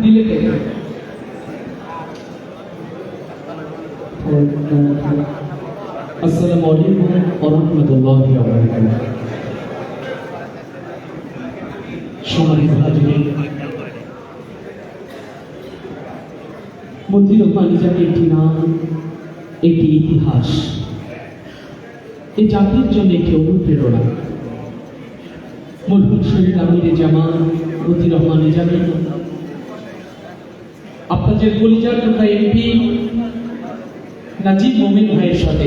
দিলে কেন? আসসালামু আলাইকুম ওয়া রাহমাতুল্লাহি ওয়া বারাকাতুহু। সম্মানিত হাজিরিন, মতিউর রহমান নিজামী একটি নাম, একটি ইতিহাস, এই জাতির জন্য একটি অনুপ্রেরণা। মরহুম শহীদ আমিরে জামান মতিউর রহমান নিজামী আপনাদের কলিজার টুকরা এমপি নাজিব মোমেন ভাইয়ের সাথে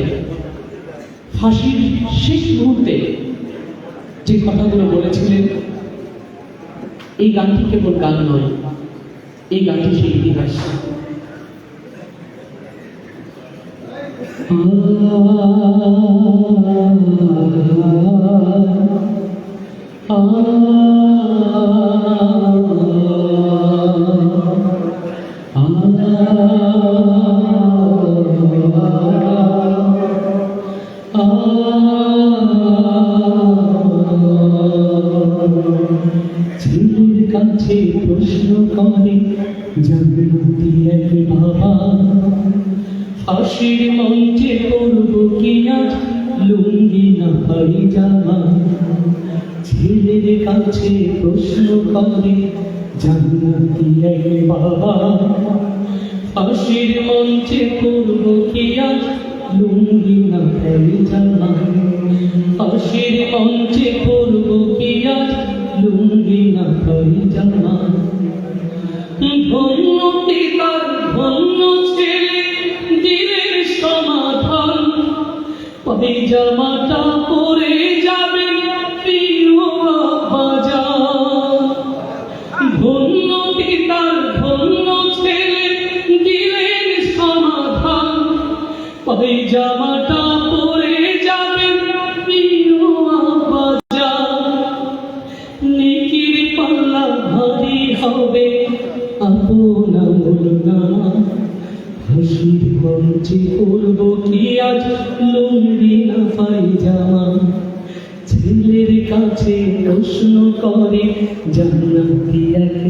ফাঁসির শেষ মুহূর্তে যে কথাগুলো বলেছিলেন, এই গানটি কেবল গান নয়, এই গানটি সেই ইতিহাস। ছেলের কাছে প্রশ্ন করে জাগরুতি এক বাবা, ফাঁসির মঞ্চে করব কি আজ লুঙ্গি না পায়জামা। ছেলের কাছে প্রশ্ন করে জাগরুতি এক বাবা, ফাঁসির মঞ্চে করব কি আজ লুঙ্গি না পায়জামা। ফাঁসির মঞ্চে করব কি আজ লুঙ্গি না পায়জামা। ধন্য পিতার ধন্য ছেলে দিলের সমাধান, পায়জামাটা পরে যাবে প্রিয় আব্বাজান। ধন্য পিতার ধন্য ছেলে দিলের সমাধান, পায়জামাটা পরে যাবে প্রিয় আব্বাজান। নেকির পাল্লা ভারী হবে আপনা মোলনামা, হাসির মঞ্চে করব কি আজ লুঙ্গি না পায়জামা। ছেলের কাছে প্রশ্ন করে জান্নাতি এক